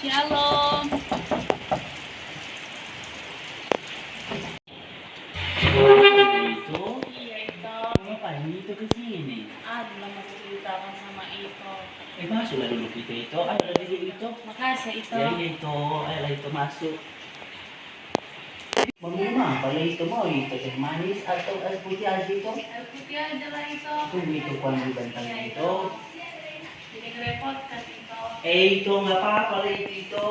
Shalom. Itu, Iya itu. ngapain itu ke sini? Ada menceritakan sama itu. Masuklah dulu kita itu, ayo dulu itu. Makasih itu. Ya iya itu, ayolah itu masuk. Mau minum apa lah itu? Mau itu teh manis atau es putih aja itu? Air putih aja lah itu. Tunggu itu kuang di bentang itu. Jadi ngerepotkan itu. Itu nggak apa-apa lah itu.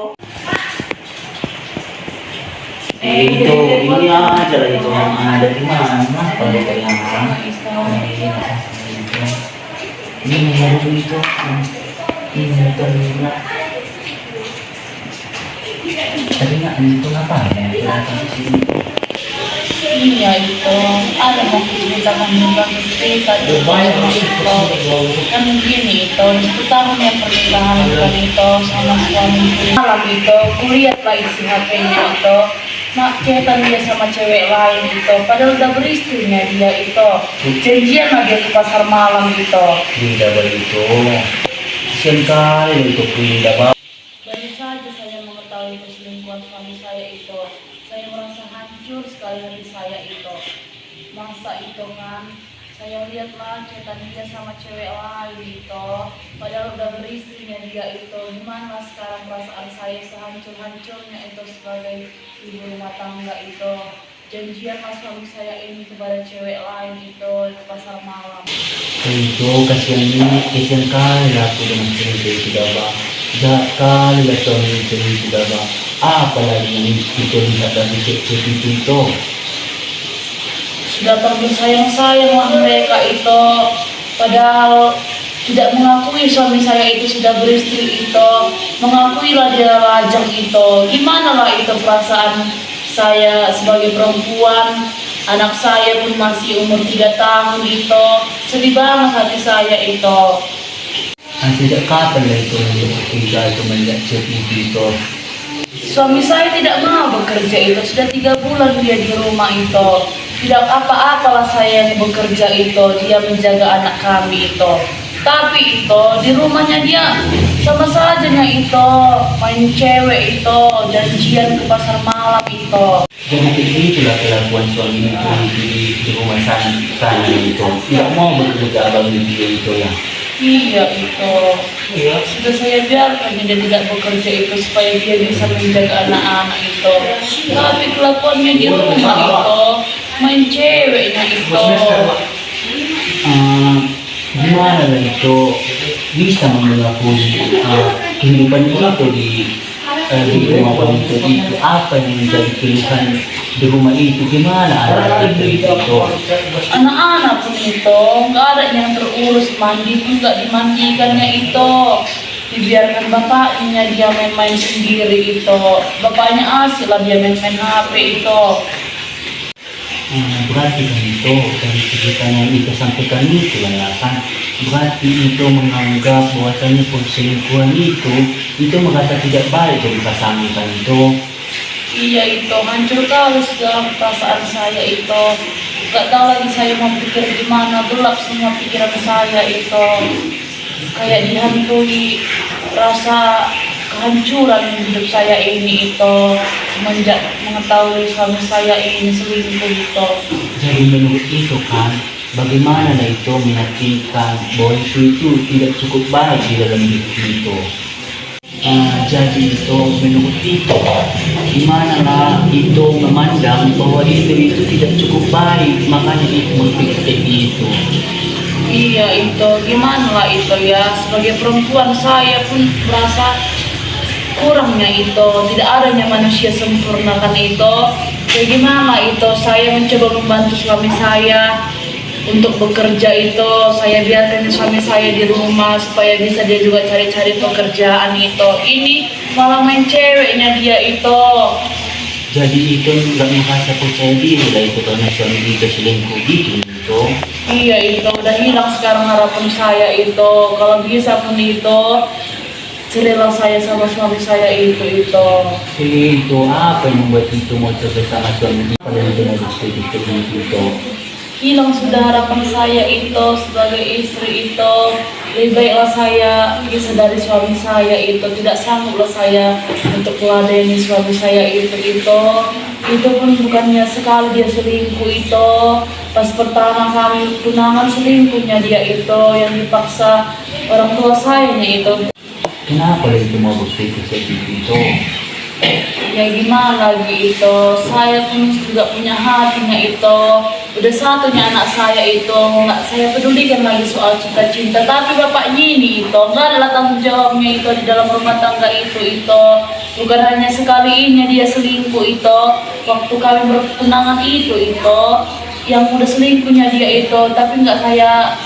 Itu ini aja lah itu yang ada di mana? Kalau yang Sama itu. ini mau itu. Ini terlihat. Tapi nggak itu apa ya? Kelihatan di sini. Iya itu. Ada mau ceritakan juga cerita itu. Kan gini itu. Itu tahun yang pernikahan itu sama suamiku. Malam itu, kulihatlah isi HP-nya itu. Mak cetan dia sama cewek lain itu. Padahal udah beristrinya dia itu. Janjian lah dia ke pasar malam itu. Tidak begitu. Kasian kali untuk tidak. Baru saja saya mengetahui keselingkuhan suami saya itu, saya merasa hancur sekali hati saya itu. Masa itu kan, saya lihatlah cetan dia sama cewek lain itu, padahal udah beristrinya dia itu. Gimana sekarang perasaan saya sehancur-hancurnya itu sebagai ibu rumah tangga itu. Janjian lah suami saya ini kepada cewek lain itu di pasar malam. Itu kasihan kali aku dengan cerita itu dah. Jahat kali lah suami itu dah. Apalagi yang itu lihat dari cek itu. Sudah terlalu sayang-sayanglah mereka itu, padahal tidak mengakui suami saya itu sudah beristri itu, mengakuilah dia lajang itu. Gimana lah itu perasaan saya sebagai perempuan, anak saya pun masih umur 3 tahun itu, sedih banget hati saya itu. Sejak kapan lah itu tinggal itu melihat cek itu. Suami saya tidak mau bekerja itu, sudah 3 bulan dia di rumah itu. Tidak apa-apalah saya yang bekerja itu, dia menjaga anak kami itu. Tapi itu, di rumahnya dia sama sajanya itu, main cewek itu, janjian ke pasar malam itu. Jadi itulah kelakuan suami itu di rumah sana itu. Tidak mau bekerja abang itu ya. Iya itu. Iya. Sudah saya biarkan dia tidak bekerja itu supaya dia bisa menjaga anak-anak itu. Tapi kelakuannya di rumah itu, main ceweknya itu. Gimana lah itu bisa mengakui kehidupan itu di rumah itu apa yang menjadi keluhan di rumah itu, gimana anak itu Anak-anak pun itu nggak ada yang terurus, mandi pun nggak dimandikannya itu, dibiarkan bapaknya dia main-main sendiri itu. Bapaknya asik lah dia main-main HP itu. Berarti kan itu dari ceritanya yang itu sampaikan itu ya kan, berarti itu menganggap bahwasanya perselingkuhan itu merasa tidak baik dari pasangan kan itu. Iya itu, hancur kali segala perasaan saya itu. Gak tahu lagi saya mau pikir gimana, gelap semua pikiran saya itu. Kayak dihantui rasa kehancuran hidup saya ini itu semenjak mengetahui suami saya ini selingkuh itu. Jadi menurut itu kan, bagaimana lah itu meyakinkan bahwa itu tidak cukup baik di dalam hidup itu. Jadi itu menurut itu, gimana lah itu memandang bahwa itu tidak cukup baik, makanya itu berpikir kayak gitu. Iya itu, gimana lah itu ya, sebagai perempuan saya pun merasa kurangnya itu, tidak adanya manusia sempurna kan itu. Ya gimana itu, saya mencoba membantu suami saya untuk bekerja itu, saya biarkan suami saya di rumah supaya bisa dia juga cari-cari pekerjaan itu. Ini malah main ceweknya dia itu. Jadi itu nggak merasa percaya diri lah itu karena suami itu selingkuh gitu itu. Iya itu, udah hilang sekarang harapan saya itu. Kalau bisa pun itu, cerailah saya sama suami saya itu. Itu apa yang membuat itu mau cerai sama suami itu? Padahal itu lagi sedikit itu. hilang sudah harapan saya itu sebagai istri itu. Lebih baiklah saya bisa dari suami saya itu, tidak sangguplah saya untuk meladeni suami saya itu pun bukannya sekali dia selingkuh itu. Pas pertama kami tunangan selingkuhnya dia itu yang dipaksa orang tua sayanya itu. Kenapa itu mau berpikir seperti itu? Ya gimana lagi itu, saya pun juga punya hatinya itu. Udah satunya anak saya itu, nggak saya pedulikan lagi soal cinta-cinta. Tapi bapaknya ini itu, nggak adalah tanggung jawabnya itu di dalam rumah tangga itu. Bukan hanya sekali ini dia selingkuh itu. Waktu kami bertunangan itu, yang udah selingkuhnya dia itu. Tapi nggak saya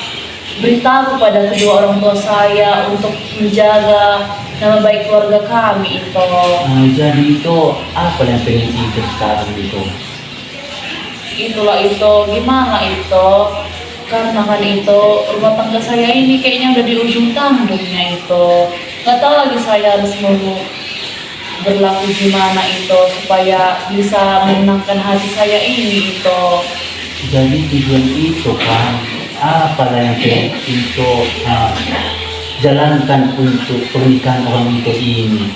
beritahu kepada kedua orang tua saya untuk menjaga nama baik keluarga kami itu. Jadi itu apa yang pengen itu sekarang itu? Itulah itu, gimana itu? Karena kan itu rumah tangga saya ini kayaknya udah di ujung tanduknya itu. Gak tahu lagi saya harus mau berlaku gimana itu supaya bisa menenangkan hati saya ini itu. Jadi tujuan itu kan apa yang pengen itu jalankan untuk pernikahan orang itu ini?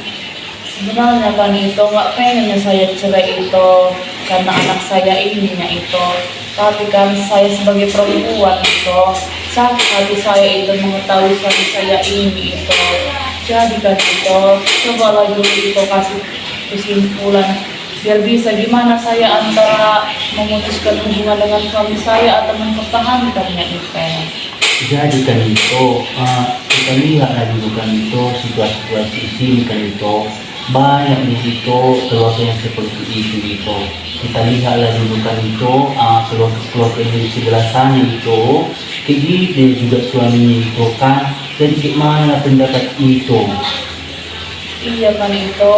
Sebenarnya kan itu nggak pengennya saya cerai itu karena anak saya ininya itu. Tapi kan saya sebagai perempuan itu sakit hati saya itu mengetahui suami saya ini itu. Jadi kan itu cobalah dulu itu kasih kesimpulan biar bisa gimana saya antara memutuskan hubungan dengan suami saya atau mempertahankannya itu. Jadi kan itu kita lihat lagi bukan itu situasi di sini kan itu banyak di situ keluarga yang seperti itu. Kita lihat lagi bukan itu keluarga yang di sebelah sana itu kayak dia juga suaminya itu kan. Jadi gimana pendapat itu? Iya kan itu,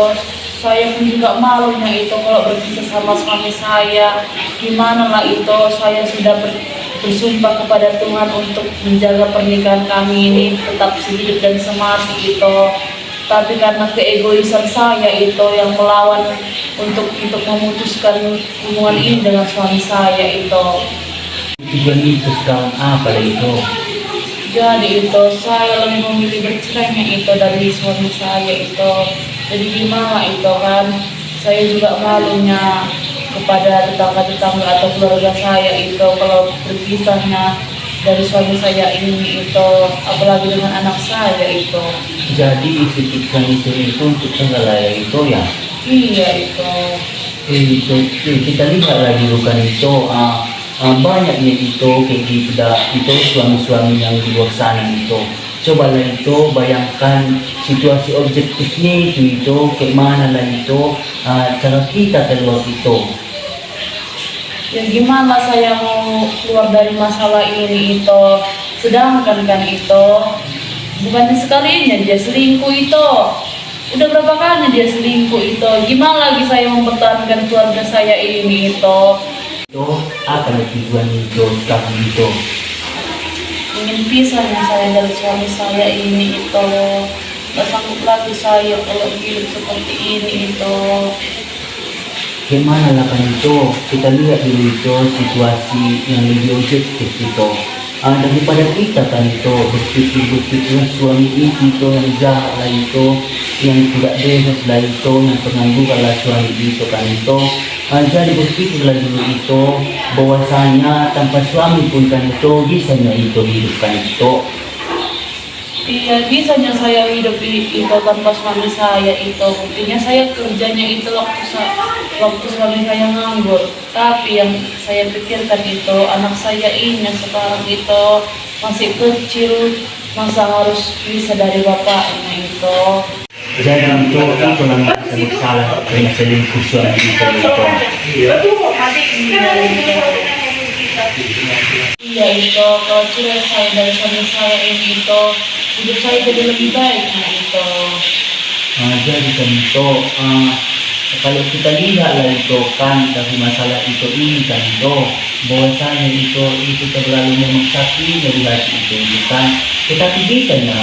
saya pun juga malunya itu kalau berpisah sama suami saya. Gimana lah itu, saya sudah bersumpah kepada Tuhan untuk menjaga pernikahan kami ini tetap sehidup dan semati itu. Tapi karena keegoisan saya itu yang melawan untuk memutuskan hubungan ini dengan suami saya itu. Tujuan itu sekarang apa itu? Jadi itu saya lebih memilih bercerainya itu dari suami saya itu. Jadi gimana itu kan, saya juga malunya kepada tetangga-tetangga atau keluarga saya itu kalau berpisahnya dari suami saya ini itu, apalagi dengan anak saya itu. Jadi isi pikiran itu untuk segala itu ya? Iya itu. Itu kita lihat lagi bukan itu banyaknya itu kayak gitu itu suami-suami yang di luar sana itu. Cobalah itu bayangkan situasi objektifnya itu kayak mana lah itu cara kita keluar itu. Ya gimana saya mau keluar dari masalah ini itu, sedangkan kan itu bukan sekalinya dia selingkuh itu. Udah berapa kali dia selingkuh itu, gimana lagi saya mempertahankan keluarga saya ini itu. Itu apa tujuan itu sekarang itu? Ingin pisahnya saya dari suami saya ini itu. Gak sanggup lagi saya kalau hidup seperti ini itu. Gimana lah kan itu? Kita lihat dulu itu situasi yang lebih objektif itu. Daripada kita kan itu berpikir suami itu yang jahat lah itu, yang tidak bebas lah itu, yang pengangguran lah suami itu kan itu. Jadi berpikirlah dulu itu bahwasanya tanpa suami pun kan itu bisanya itu hidup kan itu. Iya, bisanya saya hidup itu tanpa suami saya itu. Buktinya saya kerjanya itu waktu suami saya nganggur. Tapi yang saya pikirkan itu anak saya ini sekarang itu masih kecil, masa harus bisa dari bapaknya itu. Jadi itu memang salah dengan selingkuh suami itu. Iya itu, kalau cerai saya dari suami saya ini itu hidup saya jadi lebih baik itu. Jadi kan itu kalau kita lihat lah itu kan dari masalah itu ini kan itu bahwasanya itu terlalu memaksakan dari hati itu kan. Tetapi bisanya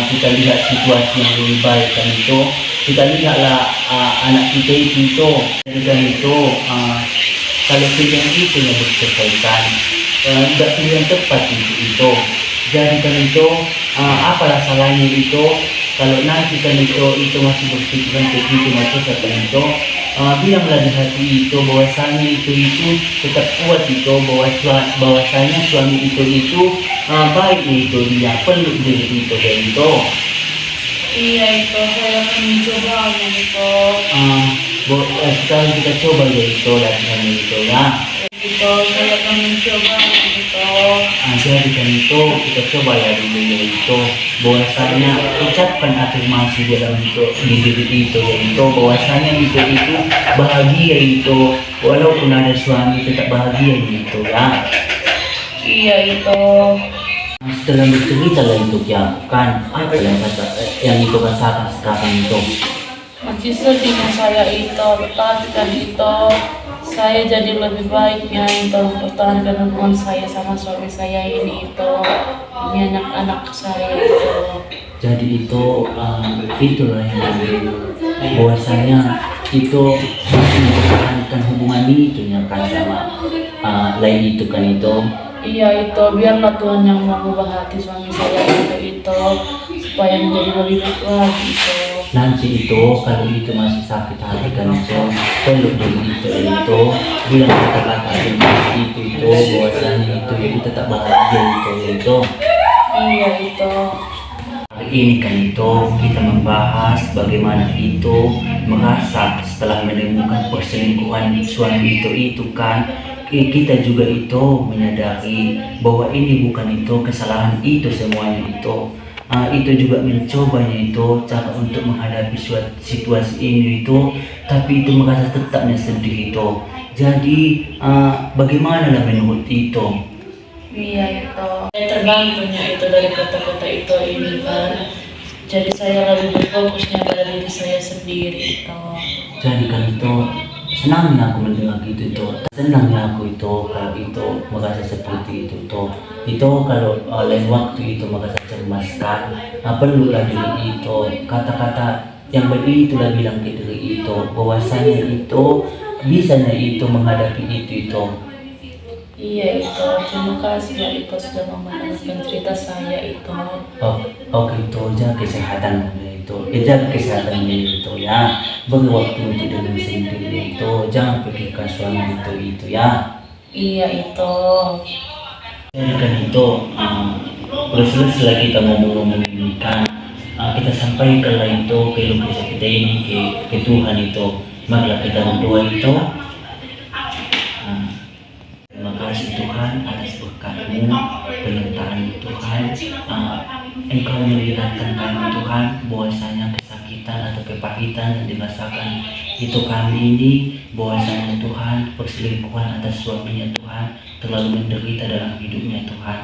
kita lihat situasi yang lebih baik kan itu. Kita lihatlah anak kita itu dan itu kalau kita itu yang berkaitan tidak pilihan tepat itu. Jadi kan itu apalah salahnya itu kalau nanti kan itu masih berpikiran begitu macam kan itu bilanglah di hati itu bahwasanya itu tetap kuat itu bahwasanya suami itu baik itu dia perlu diri itu dan itu. Iya itu saya akan mencoba itu. Sekarang kita coba ya itu latihan itu ya. Itu saya akan mencoba itu. Jadi kan itu kita coba ya dulu ya itu bahwasanya ucapkan afirmasi dalam di diri itu ya itu bahwasanya itu bahagia itu walaupun ada suami tetap bahagia gitu ya. Iya itu. Setelah bercerita lah itu ya kan apa yang itu rasakan sekarang itu. Masih sedihnya saya itu, tetapi kan itu saya jadi lebih baiknya itu mempertahankan hubungan saya sama suami saya ini anak-anak saya itu. Jadi itulah yang bahwasanya itu masih mempertahankan hubungan itu ya kan sama lain itu kan itu. Iya itu biarlah Tuhan yang mengubah hati suami saya itu supaya menjadi lebih baik lagi itu. Nanti itu kalau itu masih sakit hati kan itu peluk dulu itu bilang kata-kata itu bahwasanya itu tetap bahagia itu. Iya itu. Hari ini kan itu kita membahas bagaimana itu merasa setelah menemukan perselingkuhan suami itu kan kita juga itu menyadari bahwa ini bukan itu kesalahan itu semuanya itu. Itu juga mencobanya itu cara untuk menghadapi situasi ini itu tapi itu merasa tetapnya sedih itu. Jadi bagaimana lah menurut itu? Iya itu. Saya terbantunya itu dari kata-kata itu ini kan. Jadi saya lebih berfokusnya pada diri saya sendiri itu. Jadi kan itu senangnya aku mendengar gitu itu, senangnya aku itu kalau itu merasa seperti itu kalau lain waktu itu merasa cemas kan perlulah diri itu kata-kata yang baik itulah bilang ke diri itu bahwasanya itu bisanya itu menghadapi itu. Iya itu, terima kasih ya itu sudah mendengarkan cerita saya itu. Oke itu jaga kesehatan itu, jaga kesehatan itu ya. Bagi waktu untuk diri sendiri itu, jangan pikirkan suami itu ya. Iya itu. Jadi kan itu, udah selesai kita ngomong-ngomong ini kan, kita sampaikanlah itu keluh kesah kita ini ke Tuhan itu. Marilah kita berdoa itu. Terima kasih Tuhan atas berkat-Mu, penyertaan Tuhan. Engkau melihatkan kami Tuhan bahwasanya kesakitan atau kepahitan yang dirasakan itu kami ini bahwasanya Tuhan perselingkuhan atas suaminya Tuhan terlalu menderita dalam hidupnya Tuhan.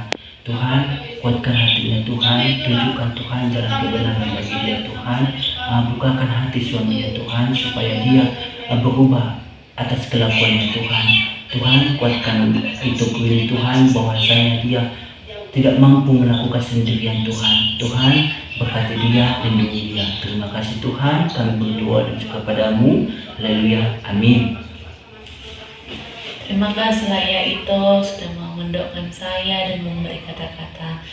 Tuhan kuatkan hatinya Tuhan, tunjukkan Tuhan jalan kebenaran bagi dia Tuhan. Bukakan hati suaminya Tuhan supaya dia berubah atas kelakuannya Tuhan. Tuhan kuatkan itu kuil Tuhan bahwasanya dia tidak mampu melakukan sendirian Tuhan. Tuhan berkati dia, lindungi dia. Terima kasih Tuhan, kami berdoa dan juga padamu. Haleluya, amin. Terima kasih lah ya itu sudah mau mendoakan saya dan memberi kata-kata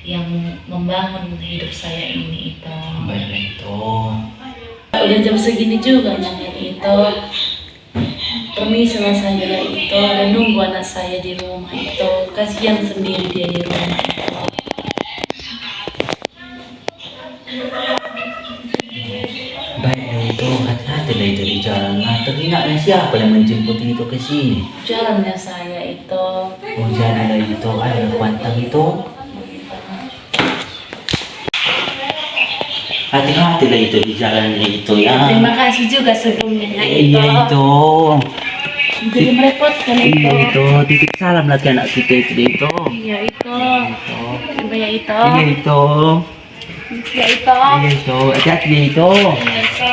yang membangun hidup saya ini itu. Baiklah itu. Udah jam segini juga nyanyi itu. Permisi lah saya itu dan nunggu anak saya di rumah itu. Kasihan sendiri dia di rumah itu. Baiklah itu, hati-hati lah itu di jalan. Teringatnya siapa yang menjemput itu ke sini? Jalannya saya itu. Oh jadilah itu, ayo pantang itu. Hati-hati lah itu di jalannya itu ya. Terima kasih juga sebelumnya itu. Iya itu. Jadi merepotkan itu. Iya itu, titip salam lagi anak kita itu. Iya itu. Iya itu. Iya itu. Iya itu. Iya itu, hati-hati itu. Iya itu.